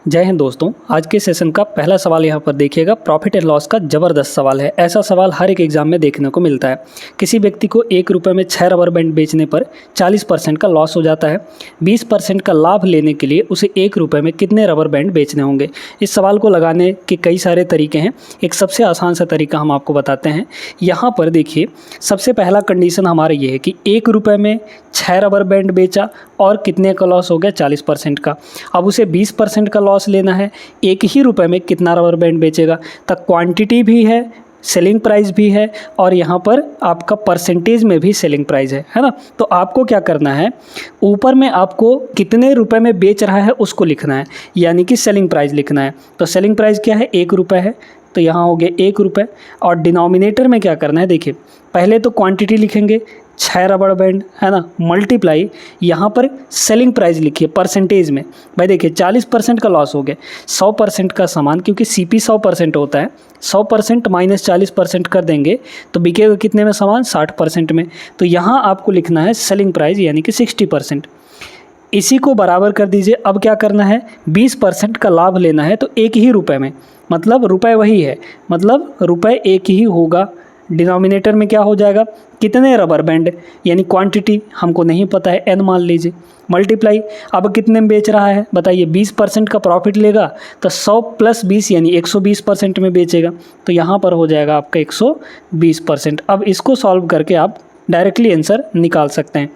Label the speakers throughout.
Speaker 1: जय हिंद दोस्तों। आज के सेशन का पहला सवाल यहाँ पर देखिएगा। प्रॉफिट एंड लॉस का ज़बरदस्त सवाल है। ऐसा सवाल हर एक एग्जाम में देखने को मिलता है। किसी व्यक्ति को 1 रुपये में 6 रबर बैंड बेचने पर 40% का लॉस हो जाता है। 20% का लाभ लेने के लिए उसे 1 रुपये में कितने रबर बैंड बेचने होंगे। इस सवाल को लगाने के कई सारे तरीके हैं। एक सबसे आसान सा तरीका हम आपको बताते हैं। यहाँ पर देखिए, सबसे पहला कंडीशन हमारा ये है कि 1 रुपये में 6 रबर बैंड बेचा और कितने का लॉस हो गया, 40% का। अब उसे 20% का लॉस लेना है। 1 ही रुपये में कितना रबर बैंड बेचेगा, तब क्वांटिटी भी है, सेलिंग प्राइस भी है और यहाँ पर आपका परसेंटेज में भी सेलिंग प्राइस है ना। तो आपको क्या करना है, ऊपर में आपको कितने रुपए में बेच रहा है उसको लिखना है, यानी कि सेलिंग प्राइस लिखना है। तो सेलिंग प्राइस क्या है, 1 रुपये है, तो यहाँ हो गया 1 रुपये। और डिनोमिनेटर में क्या करना है, देखिए पहले तो क्वांटिटी लिखेंगे 6 रबर बैंड है ना, मल्टीप्लाई यहाँ पर सेलिंग प्राइस लिखिए परसेंटेज में। भाई देखिए 40% का लॉस हो गया, 100% का सामान, क्योंकि सीपी 100% होता है, 100% माइनस 40% कर देंगे तो बिकेगा कितने में सामान, 60% में। तो यहाँ आपको लिखना है सेलिंग प्राइस यानी कि 60%। इसी को बराबर कर दीजिए। अब क्या करना है, 20% का लाभ लेना है, तो 1 ही रुपये में, मतलब रुपए वही है, मतलब रुपए 1 ही होगा। डिनोमिनेटर में क्या हो जाएगा, कितने रबर बैंड, यानी क्वांटिटी हमको नहीं पता है, n मान लीजिए, मल्टीप्लाई। अब कितने में बेच रहा है बताइए, 20% का प्रॉफिट लेगा तो 100 + 20 यानी 120% में बेचेगा। तो यहाँ पर हो जाएगा आपका 120%। अब इसको सॉल्व करके आप डायरेक्टली आंसर निकाल सकते हैं।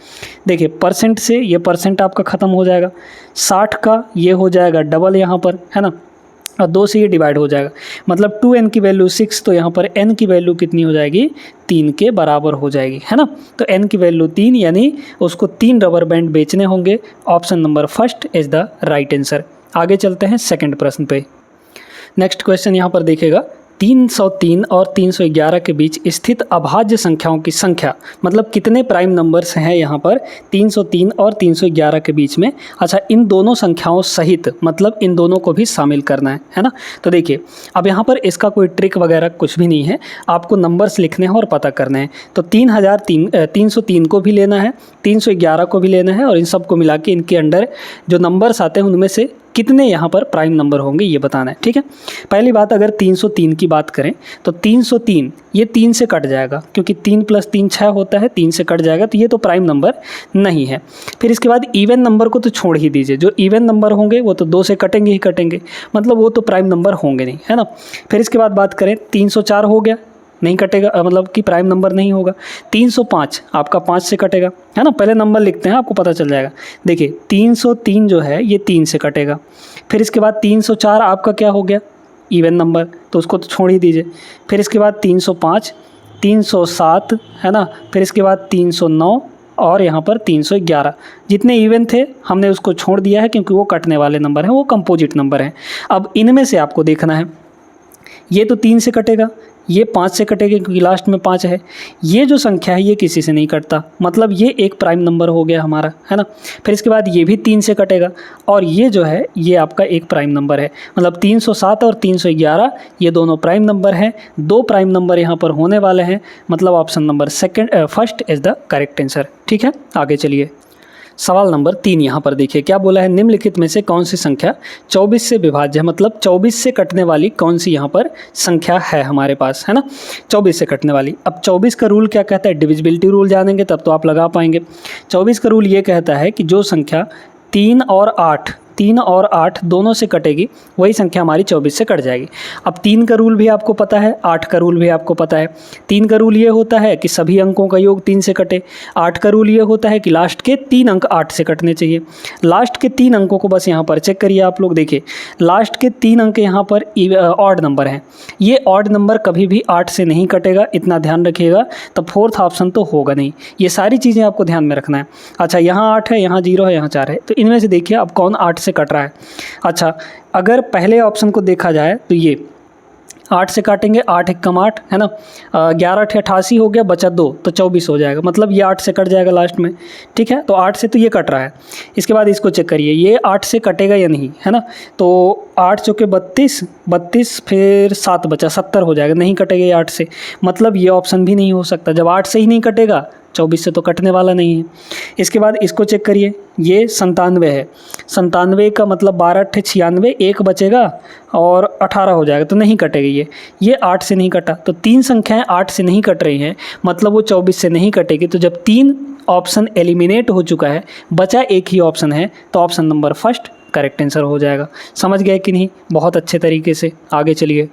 Speaker 1: देखिए परसेंट से ये परसेंट आपका ख़त्म हो जाएगा, 60 का ये हो जाएगा डबल यहाँ पर है ना, और 2 से ये डिवाइड हो जाएगा, मतलब 2n की वैल्यू 6, तो यहाँ पर n की वैल्यू कितनी हो जाएगी, 3 के बराबर हो जाएगी है ना। तो n की वैल्यू 3 यानी उसको 3 रबर बैंड बेचने होंगे। Option number first is the right answer. आगे चलते हैं सेकंड प्रश्न पे। नेक्स्ट क्वेश्चन यहाँ पर देखिएगा, 303 और 311 के बीच स्थित अभाज्य संख्याओं की संख्या, मतलब कितने प्राइम नंबर्स हैं यहाँ पर 303 और 311 के बीच में। अच्छा, इन दोनों संख्याओं सहित, मतलब इन दोनों को भी शामिल करना है ना। तो देखिए अब यहाँ पर इसका कोई ट्रिक वगैरह कुछ भी नहीं है, आपको नंबर्स लिखने हैं और पता करने हैं। तो 303 को भी लेना है, 311 को भी लेना है, और इन सब को मिला के इनके अंडर जो नंबर्स आते हैं उनमें से कितने यहाँ पर प्राइम नंबर होंगे ये बताना है, ठीक है। पहली बात, अगर 303 की बात करें तो 303 ये 3 से कट जाएगा, क्योंकि 3 + 3 6 होता है, 3 से कट जाएगा, तो ये तो प्राइम नंबर नहीं है। फिर इसके बाद इवन नंबर को तो छोड़ ही दीजिए, जो इवन नंबर होंगे वो तो 2 से कटेंगे ही कटेंगे, मतलब वो तो प्राइम नंबर होंगे नहीं है ना। फिर इसके बाद बात करें, 304 हो गया, नहीं कटेगा, मतलब कि प्राइम नंबर नहीं होगा। 305 आपका 5 से कटेगा है ना। पहले नंबर लिखते हैं, आपको पता चल जाएगा। देखिए 303 जो है ये 3 से कटेगा। फिर इसके बाद 304 आपका क्या हो गया, इवन नंबर, तो उसको तो छोड़ ही दीजिए। फिर इसके बाद 305, 307 है ना। फिर इसके बाद 309 और यहाँ पर 311, जितने इवन थे हमने उसको छोड़ दिया है, क्योंकि वो कटने वाले नंबर हैं, वो कंपोजिट नंबर हैं। अब इनमें से आपको देखना है, ये तो 3 से कटेगा, ये 5 से कटेगा क्योंकि लास्ट में 5 है। ये जो संख्या है ये किसी से नहीं कटता, मतलब ये एक प्राइम नंबर हो गया हमारा है ना। फिर इसके बाद ये भी 3 से कटेगा, और ये जो है ये आपका एक प्राइम नंबर है, मतलब 307 और 311 ये दोनों प्राइम नंबर हैं। 2 प्राइम नंबर यहाँ पर होने वाले हैं, मतलब option number first is the correct answer, ठीक है। आगे चलिए, सवाल नंबर 3 यहाँ पर देखिए क्या बोला है, निम्नलिखित में से कौन सी संख्या 24 से विभाज्य है, मतलब 24 से कटने वाली कौन सी यहाँ पर संख्या है हमारे पास है ना, 24 से कटने वाली। अब 24 का रूल क्या कहता है, डिविजिबिलिटी रूल जानेंगे तब तो आप लगा पाएंगे। 24 का रूल ये कहता है कि जो संख्या 3 और 8 दोनों से कटेगी वही संख्या हमारी 24 से कट जाएगी। अब 3 का रूल भी आपको पता है, 8 का रूल भी आपको पता है। 3 का रूल ये होता है कि सभी अंकों का योग 3 से कटे। 8 का रूल ये होता है कि लास्ट के 3 अंक 8 से कटने चाहिए। लास्ट के 3 अंकों को बस यहाँ पर चेक करिए आप लोग, देखिए लास्ट के 3 अंक यहाँ पर ऑड नंबर हैं, ये ऑड नंबर कभी भी 8 से नहीं कटेगा, इतना ध्यान रखिएगा। तो फोर्थ ऑप्शन तो होगा नहीं, ये सारी चीज़ें आपको ध्यान में रखना है। अच्छा, यहाँ 8 है, यहाँ 0 है, यहाँ 4 है, तो इनमें से देखिए अब कौन 8 से कट रहा है। अच्छा, अगर पहले ऑप्शन को देखा जाए तो ये 8 से काटेंगे, 8 × 8 है ना, 11 × 88 हो गया, बचा 2 तो 24 हो जाएगा, मतलब ये 8 से कट जाएगा लास्ट में, ठीक है। तो 8 से तो ये कट रहा है। इसके बाद इसको चेक करिए, ये 8 से कटेगा या नहीं है ना। तो 8 चौके 32, फिर 7 बचा 70 हो जाएगा, नहीं कटेगा ये 8 से, मतलब ये ऑप्शन भी नहीं हो सकता। जब 8 से ही नहीं कटेगा 24 से तो कटने वाला नहीं है। इसके बाद इसको चेक करिए, ये 97 है। 97 का मतलब 12 × 96, 1 बचेगा और 18 हो जाएगा, तो नहीं कटेगी ये 8 से नहीं कटा। तो 3 संख्याएं 8 से नहीं कट रही हैं, मतलब वो 24 से नहीं कटेगी। तो जब 3 ऑप्शन एलिमिनेट हो चुका है, बचा एक ही ऑप्शन है, तो option number first correct answer हो जाएगा। समझ गए कि नहीं? बहुत अच्छे तरीके से। आगे चलिए,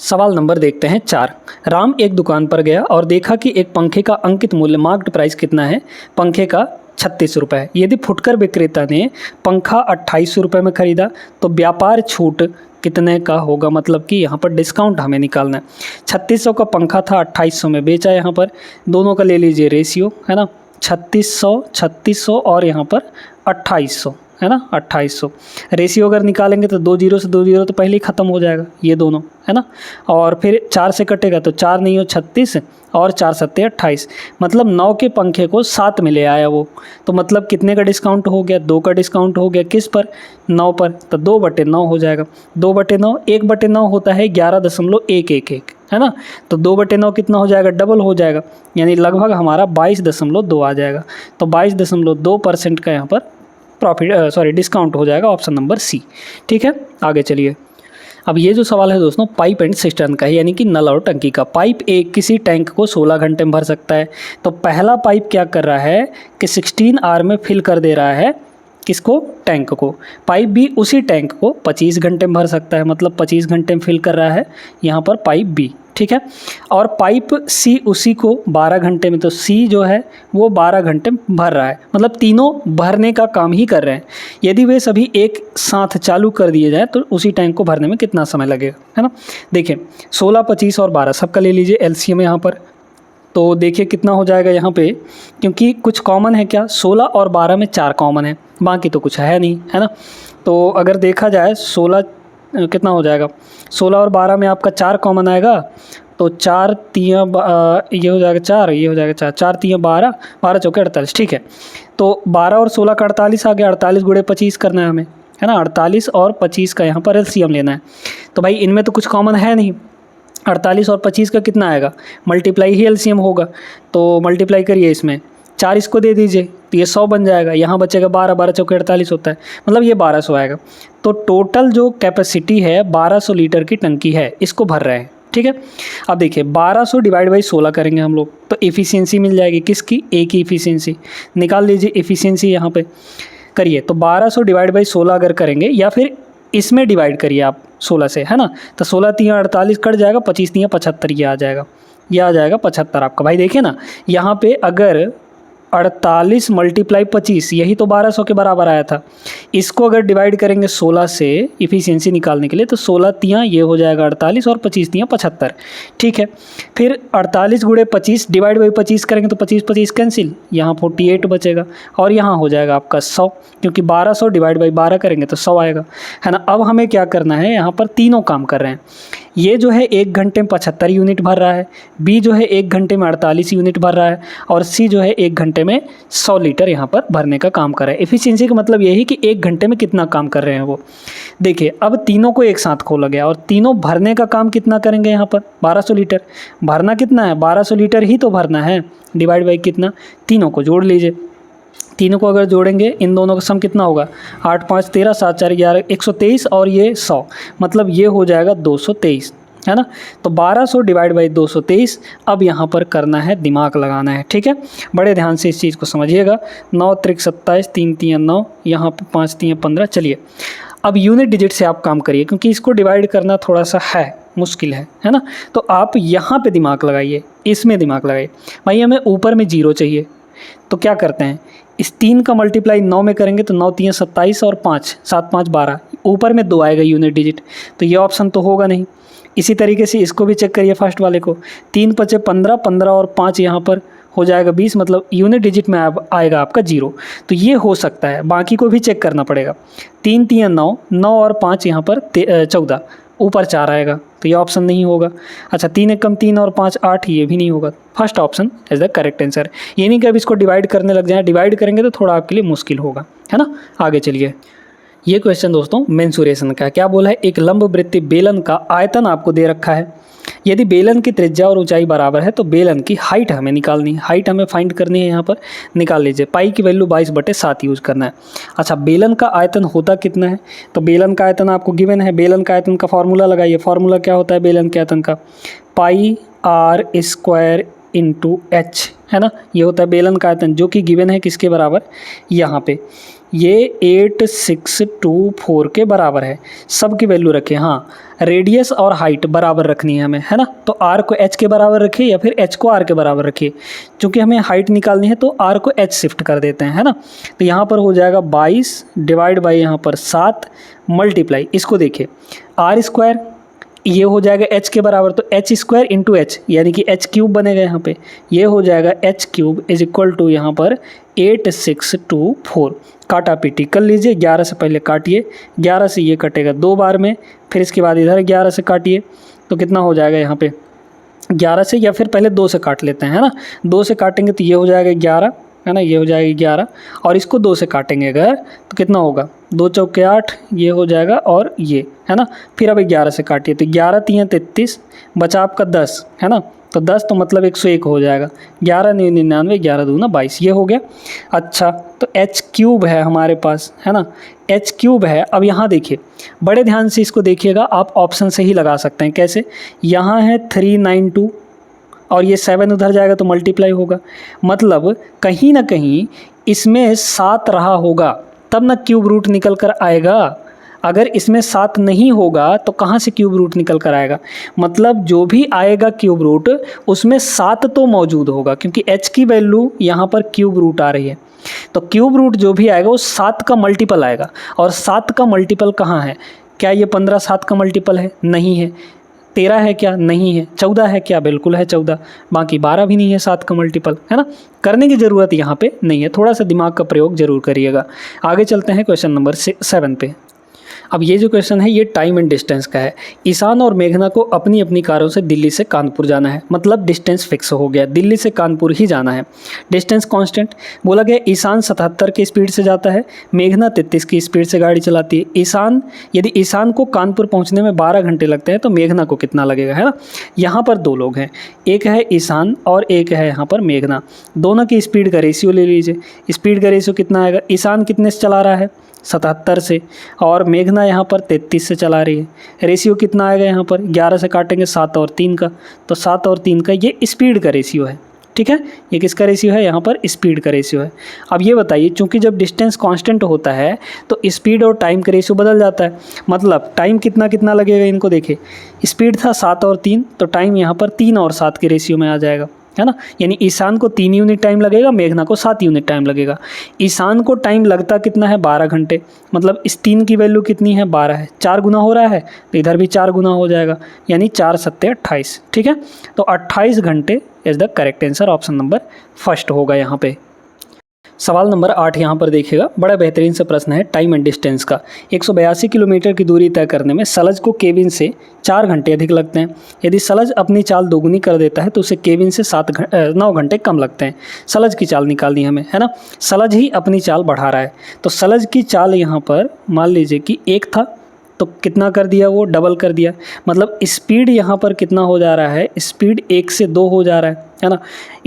Speaker 1: सवाल नंबर देखते हैं 4। राम एक दुकान पर गया और देखा कि एक पंखे का अंकित मूल्य मार्क्ड प्राइस कितना है? पंखे का 36 रुपये है। यदि फुटकर विक्रेता ने पंखा 2800 रुपये में खरीदा तो व्यापार छूट कितने का होगा? मतलब कि यहाँ पर डिस्काउंट हमें निकालना है। 3600 का पंखा था, 2800 में बेचा। यहाँ पर दोनों का ले लीजिए रेशियो, है ना, 3600 और यहाँ पर 2800, है ना, 2800। रेशियो अगर निकालेंगे तो 2 0 से 2 0 तो पहले ही ख़त्म हो जाएगा ये दोनों, है ना। और फिर 4 से कटेगा तो 4 नहीं हो 36 और 4 7 28, मतलब 9 के पंखे को 7 में ले आया वो। तो मतलब कितने का डिस्काउंट हो गया? 2 का डिस्काउंट हो गया। किस पर? 9 पर। तो 2/9 हो जाएगा। 2/9, 1/9 होता है 11.111, है ना। तो 2/9 कितना हो जाएगा? डबल हो जाएगा, यानी लगभग हमारा 22.2 आ जाएगा। तो 22.2% का यहाँ पर डिस्काउंट हो जाएगा, ऑप्शन नंबर सी। ठीक है, आगे चलिए। अब ये जो सवाल है दोस्तों पाइप एंड सिस्टर्न का है, यानी कि नल और टंकी का। पाइप एक किसी टैंक को 16 घंटे में भर सकता है। तो पहला पाइप क्या कर रहा है कि 16 आवर में फिल कर दे रहा है किसको? टैंक को। पाइप भी उसी टैंक को 25 घंटे में भर सकता है, मतलब 25 घंटे में फिल कर रहा है यहाँ पर पाइप बी। ठीक है, और पाइप सी उसी को 12 घंटे में, तो सी जो है वो 12 घंटे में भर रहा है, मतलब तीनों भरने का काम ही कर रहे हैं। यदि वे सभी एक साथ चालू कर दिए जाए तो उसी टैंक को भरने में कितना समय लगेगा, है ना। देखिए 16, 25 और 12 सबका ले लीजिए एलसीएम यहाँ पर। तो देखिए कितना हो जाएगा यहाँ पे, क्योंकि कुछ कॉमन है क्या? 16 और 12 में 4 कॉमन है, बाकी तो कुछ है नहीं, है ना। तो अगर देखा जाए 16 कितना हो जाएगा, 16 और 12 में आपका 4 कॉमन आएगा। तो 4 तियाँ ये हो जाएगा 4, ये हो जाएगा 4, 4 तियाँ 12, 12 चौके 48। ठीक है, तो 12 और 16 का 48 आ गया, 48 × 25 करना है हमें, है ना। 48 और 25 का यहाँ पर एलसीएम लेना है। तो भाई इनमें तो कुछ कॉमन है नहीं, 48 और 25 का कितना आएगा? मल्टीप्लाई ही एलसीएम होगा। तो मल्टीप्लाई करिए, इसमें 4 इसको दे दीजिए तो ये 100 बन जाएगा। यहाँ बचेगा 12, 12 चौके 48 होता है, मतलब ये 1200 आएगा। तो टोटल जो कैपेसिटी है 1200 लीटर की टंकी है, इसको भर रहे हैं। ठीक है, अब देखिए 1200 डिवाइड बाई 16 करेंगे हम लोग, तो एफिशिएंसी मिल जाएगी किसकी? ए की एफिशिएंसी निकाल लीजिए। एफिशिएंसी यहाँ पे करिए, तो 1200 डिवाइड बाई 16 अगर करेंगे, या फिर इसमें डिवाइड करिए आप 16 से, है ना। तो 16 तियाँ 48 कट जाएगा, 25 तियाँ 75, ये आ जाएगा, ये आ जाएगा 75 आपका। भाई देखिए ना, यहाँ पे अगर 48 × 25, यही तो 1200 के बराबर आया था। इसको अगर डिवाइड करेंगे 16 से इफ़िशियंसी निकालने के लिए, तो 16 तियाँ ये हो जाएगा 48 और 25 तियाँ 75। ठीक है, फिर 48 × 25 डिवाइड बाई 25 करेंगे तो 25 25 कैंसिल, यहाँ 48 बचेगा और यहाँ हो जाएगा आपका 100, क्योंकि 1200 डिवाइड बाई 12 करेंगे तो 100 आएगा, है ना। अब हमें क्या करना है, यहाँ पर तीनों काम कर रहे हैं। ये जो है 1 घंटे में 75 यूनिट भर रहा है, बी जो है 1 घंटे में 48 यूनिट भर रहा है, और सी जो है 1 घंटे में 100 लीटर यहाँ पर भरने का काम कर रहा है। एफिशिएंसी का मतलब यही कि 1 घंटे में कितना काम कर रहे हैं वो। देखिए अब तीनों को एक साथ खोला गया और तीनों भरने का काम कितना करेंगे यहाँ पर? 1200 लीटर। भरना कितना है? 1200 लीटर ही तो भरना है। डिवाइड बाई कितना? तीनों को जोड़ लीजिए। तीनों को अगर जोड़ेंगे, इन दोनों का सम कितना होगा? 8 5 13, 7 4 11, 123 और ये 100, मतलब ये हो जाएगा 223, है ना। तो 1200 डिवाइड बाई 223। अब यहाँ पर करना है, दिमाग लगाना है। ठीक है, बड़े ध्यान से इस चीज़ को समझिएगा। 9 × 27, 3 × 9, यहाँ पर 5 × 15। चलिए अब यूनिट डिजिट से आप काम करिए, क्योंकि इसको डिवाइड करना थोड़ा सा मुश्किल है ना। तो आप यहाँ पे दिमाग लगाइए, इसमें दिमाग लगाइए। भाई हमें ऊपर में 0 चाहिए, तो क्या करते हैं, इस 3 का मल्टीप्लाई 9 में करेंगे तो 9 × 3 = 27 और 5 7 5 12, ऊपर में 2 आएगा यूनिट डिजिट, तो ये ऑप्शन तो होगा नहीं। इसी तरीके से इसको भी चेक करिए, फर्स्ट वाले को। 3 × 5 = 15, 15 और 5 यहाँ पर हो जाएगा 20, मतलब यूनिट डिजिट में आएगा आपका 0। तो ये हो सकता है, बाकी को भी चेक करना पड़ेगा। 3 × 3 = 9, 9 और 5 यहाँ पर 14, ऊपर 4 आएगा, तो ये ऑप्शन नहीं होगा। अच्छा 3 × 1 = 3 और 5 8, ये भी नहीं होगा। First option is the correct answer. ये नहीं कि अब इसको डिवाइड करने लग जाए, डिवाइड करेंगे तो थोड़ा आपके लिए मुश्किल होगा, है ना। आगे चलिए, ये क्वेश्चन दोस्तों मेंसुरेशन का क्या बोला है? एक लंब वृत्तीय बेलन का आयतन आपको दे रखा है, यदि बेलन की त्रिज्या और ऊंचाई बराबर है तो बेलन की हाइट हमें निकालनी है, हाइट हमें फाइंड करनी है। यहाँ पर निकाल लीजिए, पाई की वैल्यू 22/7 यूज़ करना है। अच्छा, बेलन का आयतन होता कितना है, तो बेलन का आयतन आपको गिवन है। बेलन का आयतन का फॉर्मूला लगाइए। फॉर्मूला क्या होता है बेलन के आयतन का, पाई r स्क्वायर इंटू एच, है ना। ये होता है बेलन का आयतन, जो कि गिवन है किसके बराबर, यहाँ पे ये 8624 के बराबर है। सब की वैल्यू रखें। हाँ, रेडियस और हाइट बराबर रखनी है हमें, है ना। तो r को h के बराबर रखिए या फिर h को r के बराबर रखिए। क्योंकि हमें हाइट निकालनी है तो r को h शिफ्ट कर देते हैं, है ना। तो यहाँ पर हो जाएगा 22 डिवाइड बाई यहाँ पर 7 मल्टीप्लाई, इसको देखिए r स्क्वायर, ये हो जाएगा h के बराबर, तो h स्क्वायर इंटू एच यानी कि h क्यूब बनेगा यहाँ पे। ये हो जाएगा h cube is equal to यहाँ पर 8624। काटा पीटी कर लीजिए, 11 से पहले काटिए, 11 से ये कटेगा 2 बार में, फिर इसके बाद इधर 11 से काटिए तो कितना हो जाएगा यहाँ पे 11 से, या फिर पहले 2 से काट लेते हैं, है ना। 2 से काटेंगे तो ये हो जाएगा 11, है ना, ये हो जाएगा 11, और इसको 2 से काटेंगे अगर तो कितना होगा 2 चौके 8, ये हो जाएगा, और ये, है ना। फिर अब 11 से काटिए तो 11 3 33, बचा आपका 10, है ना। तो 10 तो मतलब 101 हो जाएगा। 11 9 99, 11 दूना 22, ये हो गया। अच्छा, तो h क्यूब है हमारे पास, है ना, h क्यूब है। अब यहाँ देखिए, बड़े ध्यान से इसको देखिएगा, आप ऑप्शन से ही लगा सकते हैं। कैसे, यहाँ है 392 और ये 7 उधर जाएगा तो मल्टीप्लाई होगा, मतलब कहीं ना कहीं इसमें 7 रहा होगा, तब ना क्यूब रूट निकल कर आएगा। अगर इसमें 7 नहीं होगा तो कहाँ से क्यूब रूट निकल कर आएगा, मतलब जो भी आएगा क्यूब रूट उसमें 7 तो मौजूद होगा, क्योंकि h की वैल्यू यहाँ पर क्यूब रूट आ रही है। तो क्यूब रूट जो भी आएगा वो 7 का मल्टीपल आएगा, और 7 का मल्टीपल कहाँ है, क्या ये 15 7 का मल्टीपल है, नहीं है। 13 है क्या, नहीं है। 14 है क्या, बिल्कुल है 14। बाकी 12 भी नहीं है 7 का मल्टीपल, है ना। करने की ज़रूरत यहाँ पे नहीं है, थोड़ा सा दिमाग का प्रयोग जरूर करिएगा। आगे चलते हैं क्वेश्चन नंबर 7 पे। अब ये जो क्वेश्चन है ये टाइम एंड डिस्टेंस का है। ईशान और मेघना को अपनी अपनी कारों से दिल्ली से कानपुर जाना है, मतलब डिस्टेंस फिक्स हो गया, दिल्ली से कानपुर ही जाना है। डिस्टेंस कांस्टेंट बोला गया। ईशान 77 की स्पीड से जाता है, मेघना 33 की स्पीड से गाड़ी चलाती है। यदि ईशान को कानपुर पहुँचने में 12 घंटे लगते हैं तो मेघना को कितना लगेगा, है ना। यहाँ पर 2 लोग हैं, एक है ईशान और एक है यहाँ पर मेघना। दोनों की स्पीड का रेशियो ले लीजिए। स्पीड का रेशियो कितना आएगा, ईशान कितने से चला रहा है 77 से, और मेघना यहाँ पर 33 से चला रही है। रेशियो कितना आएगा यहाँ पर, 11 से काटेंगे 7 और 3 का, तो 7 और 3 का ये स्पीड का रेशियो है। ठीक है, ये किसका रेशियो है, यहाँ पर स्पीड का रेशियो है। अब ये बताइए, चूंकि जब डिस्टेंस कांस्टेंट होता है तो स्पीड और टाइम का रेशियो बदल जाता है, मतलब टाइम कितना कितना लगेगा, इनको देखिए। स्पीड था 7 और 3, तो टाइम यहाँ पर 3 और 7 के रेशियो में आ जाएगा, है ना। यानी ईशान को 3 यूनिट टाइम लगेगा, मेघना को 7 यूनिट टाइम लगेगा। ईशान को टाइम लगता कितना है 12 घंटे, मतलब इस 3 की वैल्यू कितनी है 12 है, 4 गुना हो रहा है तो इधर भी 4 गुना हो जाएगा, यानी 4 7 28। ठीक है, तो 28 घंटे is the correct answer, option number first होगा यहाँ पे। सवाल नंबर 8 यहाँ पर देखिएगा, बड़ा बेहतरीन सा प्रश्न है टाइम एंड डिस्टेंस का। 182 किलोमीटर की दूरी तय करने में सलज को केबिन से 4 घंटे अधिक लगते हैं। यदि सलज अपनी चाल दोगुनी कर देता है तो उसे केबिन से 9 घंटे कम लगते हैं। सलज की चाल निकालनी हमें, है ना। सलज ही अपनी चाल बढ़ा रहा है, तो सलज की चाल यहाँ पर मान लीजिए कि 1 था तो कितना कर दिया, वो डबल कर दिया, मतलब स्पीड यहाँ पर कितना हो जा रहा है, स्पीड 1 से 2 हो जा रहा है ना।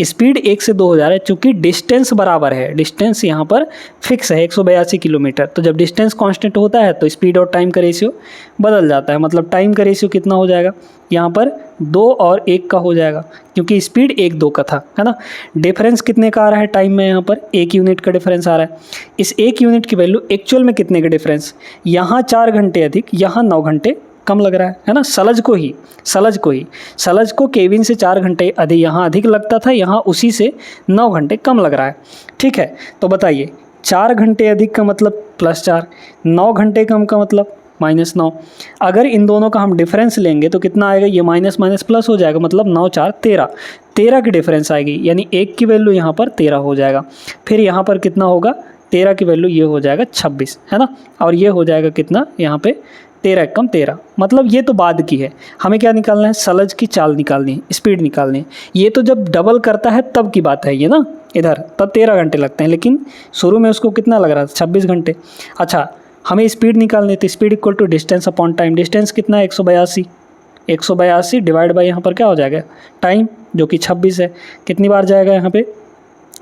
Speaker 1: स्पीड 1 से 2 हो जा रहा है, चूँकि डिस्टेंस बराबर है, डिस्टेंस यहाँ पर फिक्स है 182 किलोमीटर। तो जब डिस्टेंस कांस्टेंट होता है तो स्पीड और टाइम का रेशियो बदल जाता है, मतलब टाइम का रेशियो कितना हो जाएगा यहाँ पर 2 और 1 का हो जाएगा, क्योंकि स्पीड 1 2 का था, है ना। डिफरेंस कितने का आ रहा है टाइम में, यहाँ पर 1 यूनिट का डिफरेंस आ रहा है। इस 1 यूनिट की वैल्यू एक्चुअल में कितने का डिफरेंस, यहाँ 4 घंटे अधिक, यहाँ 9 घंटे कम लग रहा है ना। सलज को केबिन से 4 घंटे अधिक, यहाँ अधिक लगता था, यहाँ उसी से 9 घंटे कम लग रहा है। ठीक है, तो बताइए 4 घंटे अधिक का मतलब +4, 9 घंटे कम का मतलब -9। अगर इन दोनों का हम डिफरेंस लेंगे तो कितना आएगा, ये माइनस माइनस प्लस हो जाएगा, मतलब 9 4 13, 13 की डिफरेंस आएगी, यानी 1 की वैल्यू यहाँ पर 13 हो जाएगा। फिर यहाँ पर कितना होगा, 13 की वैल्यू ये हो जाएगा 26, है ना। और ये हो जाएगा कितना यहाँ पे 13 कम 13, मतलब ये तो बाद की है। हमें क्या निकालना है, सलज की चाल निकालनी है, स्पीड निकालनी है। ये तो जब डबल करता है तब की बात है ये ना, इधर तब 13 घंटे लगते हैं, लेकिन शुरू में उसको कितना लग रहा था 26 घंटे। अच्छा, हमें स्पीड निकालनी थी, speed equal to distance upon time. Distance कितना है 182, 182 डिवाइड बाई यहाँ पर क्या हो जाएगा टाइम जो कि 26 है। कितनी बार जाएगा यहाँ पे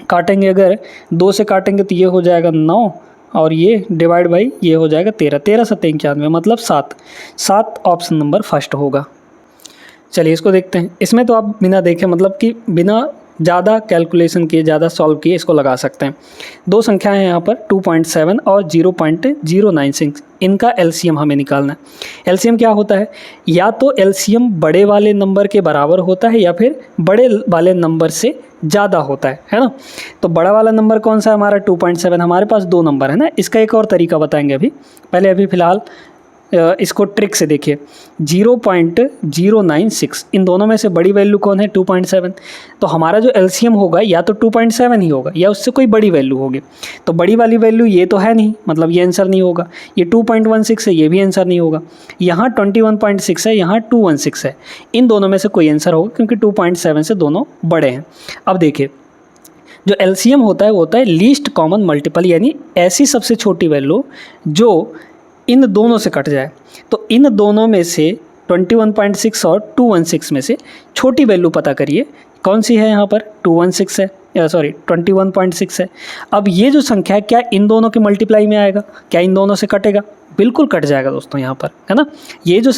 Speaker 1: काटेंगे, अगर 2 से काटेंगे तो ये हो जाएगा 9 और ये डिवाइड बाई ये हो जाएगा 13, 13 7 91 मतलब 7 ऑप्शन नंबर फर्स्ट होगा। चलिए इसको देखते हैं। इसमें तो आप बिना देखे मतलब कि बिना ज़्यादा कैलकुलेशन किए, ज़्यादा सॉल्व किए इसको लगा सकते हैं। दो संख्याएं हैं यहाँ पर 2.7 और 0.096, इनका एलसीएम हमें निकालना है। एलसीएम क्या होता है, या तो एलसीएम बड़े वाले नंबर के बराबर होता है या फिर बड़े वाले नंबर से ज़्यादा होता है ना। तो बड़ा वाला नंबर कौन सा है हमारा 2.7, हमारे पास 2 नंबर है ना। इसका एक और तरीका बताएंगे अभी फ़िलहाल इसको ट्रिक से देखिए। 0.096 इन दोनों में से बड़ी वैल्यू कौन है 2.7, तो हमारा जो एलसीएम होगा या तो 2.7 ही होगा या उससे कोई बड़ी वैल्यू होगी। तो बड़ी वाली वैल्यू ये तो है नहीं, मतलब ये आंसर नहीं होगा। ये 2.16 है, ये भी आंसर नहीं होगा। यहाँ 21.6 है, यहाँ 216 है, इन दोनों में से कोई आंसर होगा क्योंकि 2.7 से दोनों बड़े हैं। अब देखिए जो एलसीएम होता है वो होता है लीस्ट कॉमन मल्टीपल, यानी ऐसी सबसे छोटी वैल्यू जो इन दोनों से कट जाए। तो इन दोनों में से 21.6 और 216 में से छोटी वैल्यू पता करिए कौन सी है। यहाँ पर 216 है, 21.6 है। अब ये जो संख्या है क्या इन दोनों के मल्टीप्लाई में आएगा, क्या इन दोनों से कटेगा, बिल्कुल कट जाएगा दोस्तों यहाँ पर, है ना। ये जो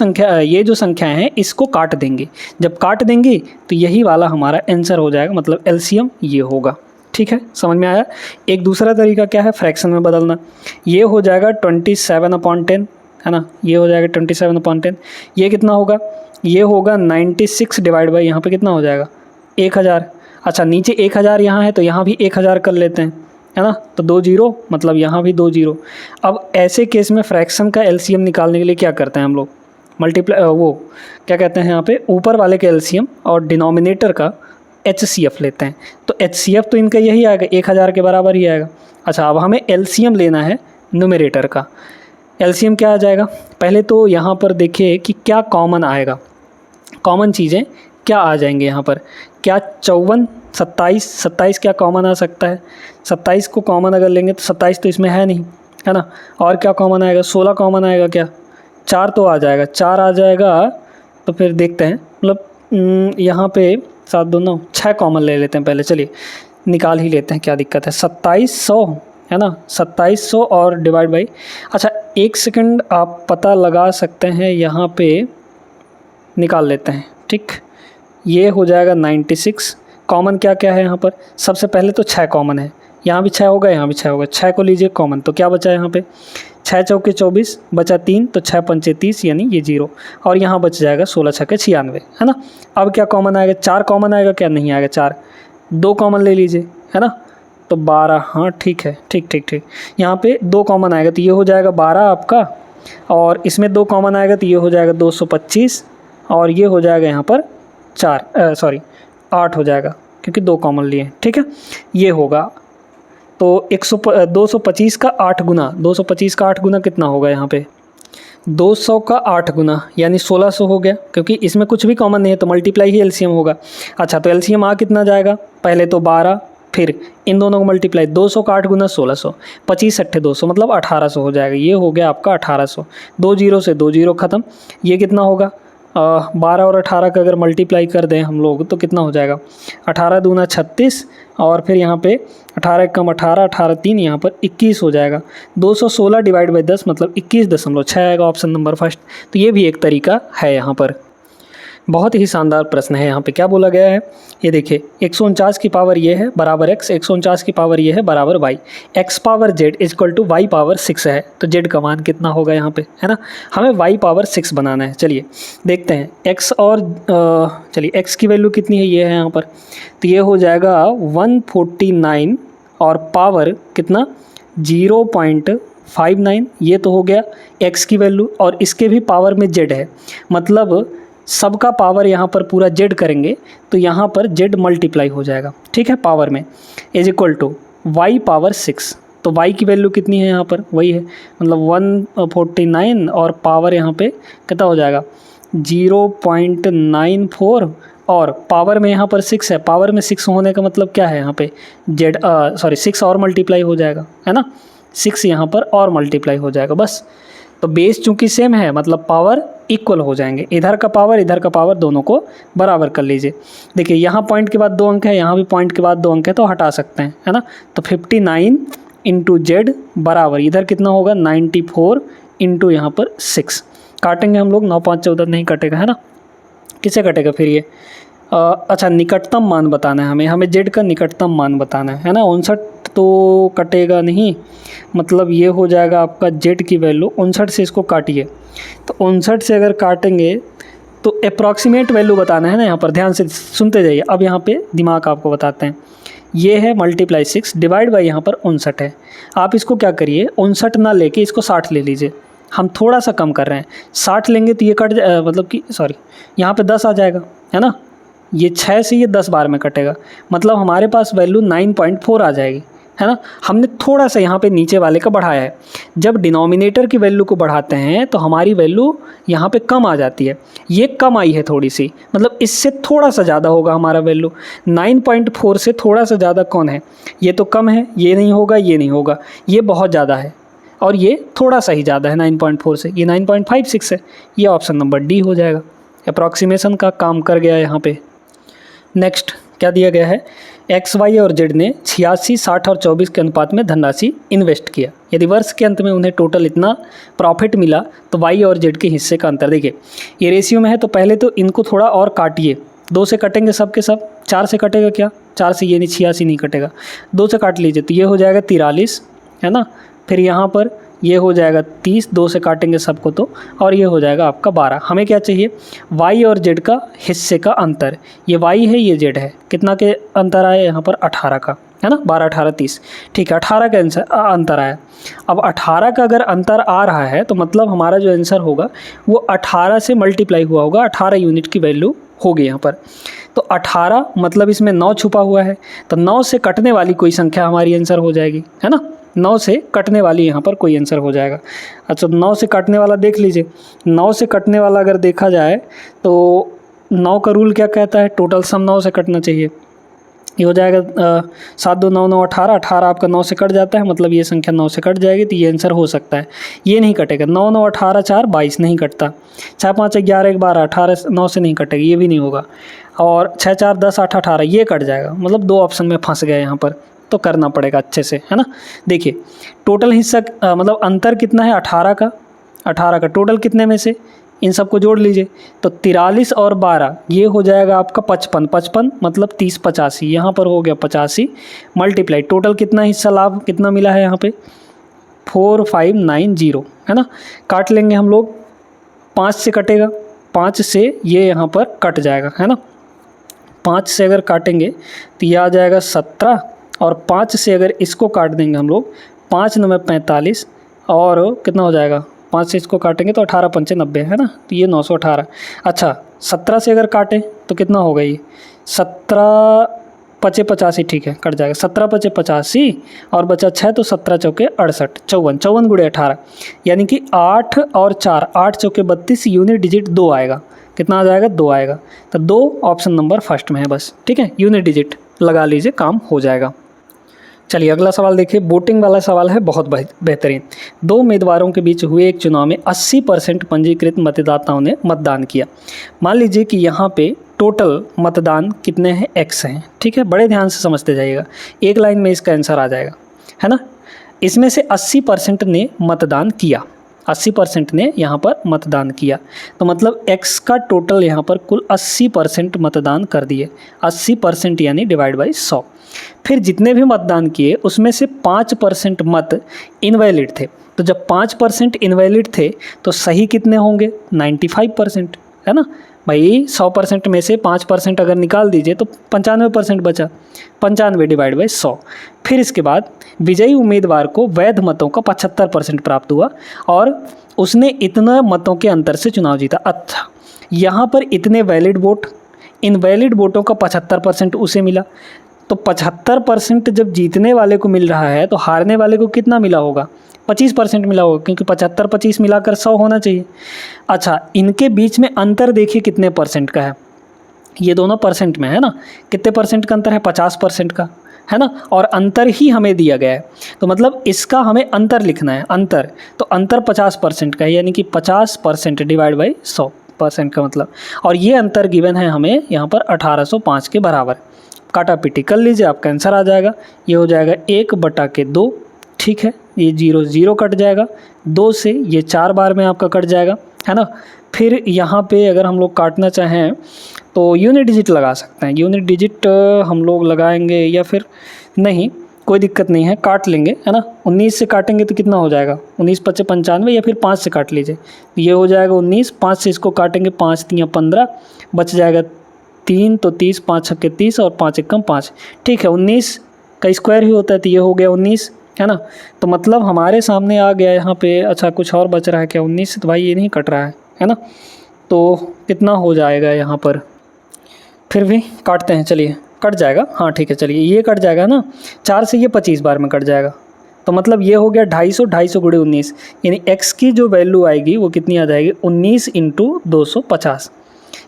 Speaker 1: संख्याएं हैं इसको काट देंगे, जब काट देंगे तो यही वाला हमारा आंसर हो जाएगा, मतलब एलसीएम ये होगा। ठीक है, समझ में आया। एक दूसरा तरीका क्या है, फ्रैक्शन में बदलना। ये हो जाएगा 27/10, है ना, ये हो जाएगा 27/10। ये कितना होगा, ये होगा 96 डिवाइड बाई यहाँ पे कितना हो जाएगा 1000। अच्छा नीचे 1000 यहाँ है तो यहाँ भी 1000 कर लेते हैं, है ना। तो 2 0 मतलब यहाँ भी 2 0। अब ऐसे केस में फ्रैक्शन का एलसीएम निकालने के लिए क्या करते हैं हम लोग, मल्टीप्लाई वो क्या कहते हैं यहाँ पे ऊपर वाले का एलसीएम और डिनोमिनेटर का HCF लेते हैं। तो HCF तो इनका यही आएगा, 1000 के बराबर ही आएगा। अच्छा अब हमें एलसीएम लेना है न्यूमरेटर का। एलसीएम क्या आ जाएगा, पहले तो यहाँ पर देखिए कि क्या कॉमन आएगा, कॉमन चीज़ें क्या आ जाएंगे यहाँ पर। क्या 54 27 क्या कॉमन आ सकता है, 27 को कॉमन अगर लेंगे तो 27 तो इसमें है नहीं, है ना। और क्या कॉमन आएगा, 16 कॉमन आएगा, क्या 4 तो आ जाएगा, 4 आ जाएगा। तो फिर देखते हैं, मतलब यहाँ पे 7 2 9 6 कॉमन ले लेते हैं पहले, चलिए निकाल ही लेते हैं, क्या दिक्कत है। 2700 है ना, 2700 और डिवाइड बाई, अच्छा 1 सेकंड आप पता लगा सकते हैं, यहाँ पे निकाल लेते हैं। ठीक, ये हो जाएगा 96। कॉमन क्या क्या है यहाँ पर, सबसे पहले तो 6 कॉमन है, यहाँ भी 6 होगा, यहाँ भी 6 होगा। 6 को लीजिए कॉमन, तो क्या बचा है यहाँ पे 6 चौके 24 बचा 3, तो 6 पंचे 30 यानी ये 0, और यहाँ बच जाएगा 16 छक्के 96, है ना। अब क्या कॉमन आएगा, 4 कॉमन आएगा, क्या नहीं आएगा 4, 2 कॉमन ले लीजिए, है ना, तो 12। हाँ ठीक है, ठीक। यहाँ पे 2 कॉमन आएगा तो ये हो जाएगा 12 आपका, और इसमें 2 कॉमन आएगा तो ये हो जाएगा 225, और ये हो जाएगा यहाँ पर 8 हो जाएगा क्योंकि 2 कॉमन लिए। ठीक है, ये होगा तो 225 का 8 गुना, 225 का 8 गुना कितना होगा यहाँ पे 200 का 8 गुना यानी 1600 हो गया, क्योंकि इसमें कुछ भी कॉमन नहीं है तो मल्टीप्लाई ही एलसीएम होगा। अच्छा तो एलसीएम आ कितना जाएगा, पहले तो 12, फिर इन दोनों को मल्टीप्लाई, 200 का 8 गुना 1600, 25 8 200 मतलब 1800 हो जाएगा। ये हो गया आपका 1800, 2 0 से 2 0 ख़त्म। ये कितना होगा 12 और 18 का अगर मल्टीप्लाई कर दें हम लोग तो कितना हो जाएगा 18 दूना 36, और फिर यहाँ पे 18 कम 18, 18 3 यहाँ पर 21 हो जाएगा। 216 डिवाइड बाई 10 मतलब 21.6 आएगा, ऑप्शन नंबर फर्स्ट। तो ये भी एक तरीका है यहाँ पर। बहुत ही शानदार प्रश्न है। यहाँ पे क्या बोला गया है, ये देखिए 149 की पावर ये है बराबर x, 149 की पावर ये है बराबर y, x power z equal to y power 6 है। तो z का मान कितना होगा यहाँ पे, है ना, हमें y पावर 6 बनाना है। चलिए देखते हैं x और चलिए x की वैल्यू कितनी है, ये है यहाँ पर, तो ये हो जाएगा 149 और पावर कितना 0.59, ये तो हो गया x की वैल्यू, और इसके भी पावर में z है, मतलब सबका पावर यहाँ पर पूरा z करेंगे तो यहाँ पर z मल्टीप्लाई हो जाएगा। ठीक है, पावर में is equal to y power 6, तो y की वैल्यू कितनी है यहाँ पर वही है, मतलब 149 और पावर यहाँ पे कितना हो जाएगा 0.94, और पावर में यहाँ पर 6 है, पावर में 6 होने का मतलब क्या है यहाँ पे z 6 और मल्टीप्लाई हो जाएगा, है ना, 6 यहाँ पर और मल्टीप्लाई हो जाएगा बस। तो बेस चूंकि सेम है मतलब पावर इक्वल हो जाएंगे, इधर का पावर दोनों को बराबर कर लीजिए। देखिए यहाँ पॉइंट के बाद 2 अंक है, यहाँ भी पॉइंट के बाद 2 अंक है, तो हटा सकते हैं, है ना। तो 59 इंटू जेड बराबर इधर कितना होगा 94 इंटू यहाँ पर 6। काटेंगे हम लोग, 9 5 14 नहीं कटेगा, है ना। किसे कटेगा फिर ये? अच्छा, निकटतम मान बताना है हमें जेड का निकटतम मान बताना है ना। 59 तो कटेगा नहीं, मतलब ये हो जाएगा आपका जेड की वैल्यू 59 से इसको काटिए, तो 59 से अगर काटेंगे तो अप्रॉक्सीमेट वैल्यू बताना है ना। यहाँ पर ध्यान से सुनते जाइए, अब यहाँ पे दिमाग आपको बताते हैं। ये है मल्टीप्लाई 6 डिवाइड बाई यहाँ पर 59 है। आप इसको क्या करिए, 59 ना लेके इसको 60 ले लीजिए। हम थोड़ा सा कम कर रहे हैं, 60 लेंगे तो ये कट मतलब कि सॉरी यहाँ पे 10 आ जाएगा, है ना। ये 6 से ये 10 बार में कटेगा, मतलब हमारे पास वैल्यू 9.4 आ जाएगी, है ना। हमने थोड़ा सा यहाँ पे नीचे वाले का बढ़ाया है। जब डिनोमिनेटर की वैल्यू को बढ़ाते हैं तो हमारी वैल्यू यहाँ पे कम आ जाती है। ये कम आई है थोड़ी सी, मतलब इससे थोड़ा सा ज़्यादा होगा हमारा वैल्यू। 9.4 से थोड़ा सा ज़्यादा कौन है? ये तो कम है, ये नहीं होगा, ये नहीं होगा, ये बहुत ज़्यादा है और ये थोड़ा सा ही ज़्यादा है 9.4 से, ये 9.56 है। ये ऑप्शन नंबर डी हो जाएगा, अप्रॉक्सीमेशन का काम कर गया यहाँ पे। नेक्स्ट क्या दिया गया है? एक्स वाई और जेड ने 86, 60 और 24 के अनुपात में धनराशि इन्वेस्ट किया। यदि वर्ष के अंत में उन्हें टोटल इतना प्रॉफिट मिला तो वाई और जेड के हिस्से का अंतर। देखिए ये रेशियो में है, तो पहले तो इनको थोड़ा और काटिए। 2 से कटेंगे सब के सब, 4 से कटेगा क्या? 4 से ये नहीं, 86 नहीं कटेगा, 2 से काट लीजिए तो ये हो जाएगा 43, है ना। फिर यहाँ पर ये हो जाएगा 30, 2 से काटेंगे सबको तो, और ये हो जाएगा आपका 12। हमें क्या चाहिए? y और z का हिस्से का अंतर। ये y है, ये z है, कितना के अंतर आया यहाँ पर? 18 का, है ना। 12 18 30, ठीक है, 18 का अंतर आया। अब 18 का अगर अंतर आ रहा है तो मतलब हमारा जो आंसर होगा वो 18 से मल्टीप्लाई हुआ होगा, 18 यूनिट की वैल्यू होगी यहाँ पर। तो 18 मतलब इसमें 9 छुपा हुआ है, तो 9 से कटने वाली कोई संख्या हमारी आंसर हो जाएगी, है ना। 9 से कटने वाली यहाँ पर कोई आंसर हो जाएगा। अच्छा, 9 से कटने वाला देख लीजिए। 9 से कटने वाला अगर देखा जाए तो 9 का रूल क्या कहता है? टोटल सम 9 से कटना चाहिए। ये हो जाएगा 7 2 9 9 18, 18 आपका 9 से कट जाता है, मतलब ये संख्या 9 से कट जाएगी, तो ये आंसर हो सकता है। ये नहीं कटेगा, 9 9 18 4 22 नहीं कटता, 6 5 11 1 12 18 9 से नहीं कटेगा, ये भी नहीं होगा। और 6 4 10 8 18 ये कट जाएगा, मतलब 2 ऑप्शन में फंस गए यहाँ पर, तो करना पड़ेगा अच्छे से, है ना। देखिए टोटल हिस्सा मतलब अंतर कितना है? 18 का, 18 का टोटल कितने में से? इन सबको जोड़ लीजिए, तो 43 और 12 ये हो जाएगा आपका 55, 55 मतलब 30 85, यहाँ पर हो गया 85 मल्टीप्लाई टोटल कितना हिस्सा लाभ कितना मिला है यहाँ पे? 4590, है ना। काट लेंगे हम लोग, 5 से कटेगा, 5 से ये यहाँ पर कट जाएगा, है ना। 5 से अगर काटेंगे तो ये आ जाएगा 17, और 5 से अगर इसको काट देंगे हम लोग, 5 9 45, और कितना हो जाएगा? 5 से इसको काटेंगे तो 18 5 90, है ना, तो ये 918। अच्छा 17 से अगर काटें तो कितना होगा? ये 17 5 85, ठीक है, कट जाएगा। 17 5 85 और बचा 6, तो 17 चौके 68, 54 54 गुणे 18, यानी कि 8 और 4 8 चौके 32, यूनिट डिजिट 2 आएगा। कितना आ जाएगा? 2 आएगा। तो 2 ऑप्शन नंबर फर्स्ट में है बस, ठीक है, यूनिट डिजिट लगा लीजिए, काम हो जाएगा। चलिए अगला सवाल देखिए, वोटिंग वाला सवाल है, बहुत बेहतरीन। 2 उम्मीदवारों के बीच हुए एक चुनाव में 80% पंजीकृत मतदाताओं ने मतदान किया। मान लीजिए कि यहाँ पे टोटल मतदान कितने हैं? x हैं, ठीक है, बड़े ध्यान से समझते जाइएगा, एक लाइन में इसका आंसर आ जाएगा, है ना। इसमें से 80% ने मतदान किया, 80% ने यहाँ पर मतदान किया, तो मतलब x का टोटल यहाँ पर कुल 80% मतदान कर दिए। 80% यानी डिवाइड बाई 100। फिर जितने भी मतदान किए उसमें से 5% मत इनवैलिड थे, तो जब 5% इनवैलिड थे तो सही कितने होंगे? 95%, है ना भाई। 100% में से 5% अगर निकाल दीजिए तो 95% बचा, 95 डिवाइड बाई 100। फिर इसके बाद विजयी उम्मीदवार को वैध मतों का 75% प्राप्त हुआ और उसने इतना मतों के अंतर से चुनाव जीता। अच्छा, यहाँ पर इतने वैलिड वोट, इनवैलिड वोटों का 75% उसे मिला, तो 75% जब जीतने वाले को मिल रहा है तो हारने वाले को कितना मिला होगा? 25% मिला होगा, क्योंकि 75 25 मिलाकर 100 होना चाहिए। अच्छा, इनके बीच में अंतर देखिए कितने परसेंट का है, ये दोनों परसेंट में है ना। कितने परसेंट का अंतर है? 50% का, है ना, और अंतर ही हमें दिया गया है, तो मतलब इसका हमें अंतर लिखना है, अंतर, तो अंतर 50% का है, यानी कि 50% डिवाइड बाई 100% का मतलब, और ये अंतर गिवन है हमें यहाँ पर 1805 के बराबर। काटा पीटी कर लीजिए, आपका आंसर आ जाएगा, ये हो जाएगा 1/2, ठीक है, ये 0 0 कट जाएगा, 2 से ये 4 बार में आपका कट जाएगा, है ना। फिर यहाँ पे अगर हम लोग काटना चाहें तो यूनिट डिजिट लगा सकते हैं, यूनिट डिजिट हम लोग लगाएंगे या फिर नहीं, कोई दिक्कत नहीं है, काट लेंगे, है ना। 19 से काटेंगे तो कितना हो जाएगा, 19 × 5 = 95, या फिर 5 से काट लीजिए, ये हो जाएगा 19, 5 से इसको काटेंगे, 5 × 3 = 15, बच जाएगा 3, तो 30, 5 × 6 = 30 और 5 × 1 = 5, ठीक है, 19 का स्क्वायर ही होता है, तो ये हो गया 19, है ना। तो मतलब हमारे सामने आ गया यहाँ पे। अच्छा, कुछ और बच रहा है क्या 19 से, तो भाई ये नहीं कट रहा है ना, तो कितना हो जाएगा यहाँ पर, फिर भी काटते हैं, चलिए कट जाएगा, हाँ ठीक है, चलिए ये कट जाएगा ना, 4 से ये 25 बार में कट जाएगा, तो मतलब ये हो गया 250, 250 × 19, यानी x की जो वैल्यू आएगी वो कितनी आ जाएगी, 19 × 250,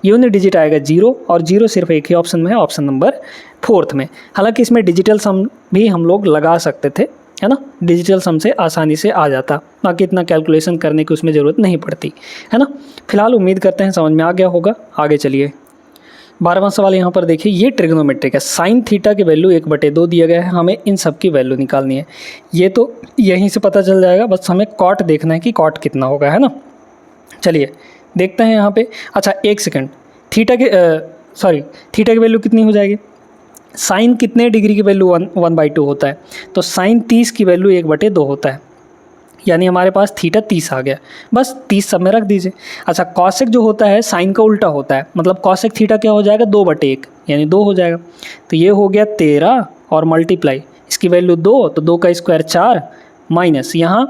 Speaker 1: यूनिट डिजिट आएगा 0, और 0 सिर्फ एक ही ऑप्शन में है, ऑप्शन नंबर 4 में। हालांकि इसमें डिजिटल सम भी हम लोग लगा सकते थे, है ना, डिजिटल सम से आसानी से आ जाता, बाकी इतना कैलकुलेशन करने की उसमें ज़रूरत नहीं पड़ती, है ना। फिलहाल उम्मीद करते हैं समझ में आ गया होगा। आगे चलिए, 12वां सवाल यहाँ पर देखिए, ये ट्रिग्नोमेट्रिक है, साइन थीटा की वैल्यू 1/2 दिया गया है, हमें इन सब की वैल्यू निकालनी है, ये तो यहीं से पता चल जाएगा, बस हमें कॉट देखना है कि कॉट कितना होगा, है ना। चलिए देखते हैं यहाँ पे। अच्छा एक सेकंड, थीटा की वैल्यू कितनी हो जाएगी, साइन कितने डिग्री की वैल्यू 1/2 होता है, तो साइन 30 की वैल्यू 1/2 होता है, यानी हमारे पास थीटा 30 आ गया, बस 30 सब में रख दीजिए। अच्छा कॉसेक जो होता है साइन का उल्टा होता है, मतलब कॉसेक थीटा क्या हो जाएगा, 2/1, यानी 2 हो जाएगा, तो ये हो गया 13 और मल्टीप्लाई इसकी वैल्यू 2, तो 2 का स्क्वायर 4 माइनस यहाँ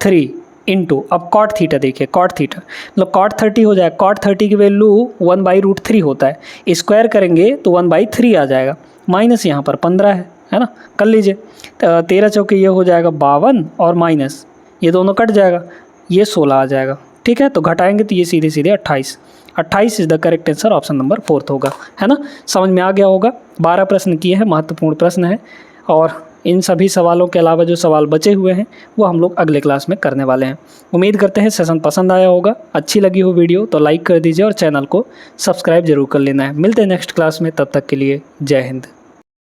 Speaker 1: 3 इंटू, अब कॉट थीटा देखिए, कॉट थीटा मतलब कॉट 30 हो जाएगा, कॉट 30 की वैल्यू 1/√3 होता है, स्क्वायर करेंगे तो 1/3 आ जाएगा, माइनस यहाँ पर 15 है ना, कर लीजिए, 13 चौके ये हो जाएगा 52 और माइनस ये दोनों कट जाएगा, ये 16 आ जाएगा, ठीक है, तो घटाएंगे तो ये सीधे सीधे 28 is the correct answer, option number 4 होगा, है ना। समझ में आ गया होगा। 12 प्रश्न किए हैं, महत्वपूर्ण प्रश्न है, और इन सभी सवालों के अलावा जो सवाल बचे हुए हैं वो हम लोग अगले क्लास में करने वाले हैं। उम्मीद करते हैं सेशन पसंद आया होगा, अच्छी लगी हो वीडियो तो लाइक कर दीजिए और चैनल को सब्सक्राइब जरूर कर लेना है। मिलते हैं नेक्स्ट क्लास में, तब तक के लिए जय हिंद।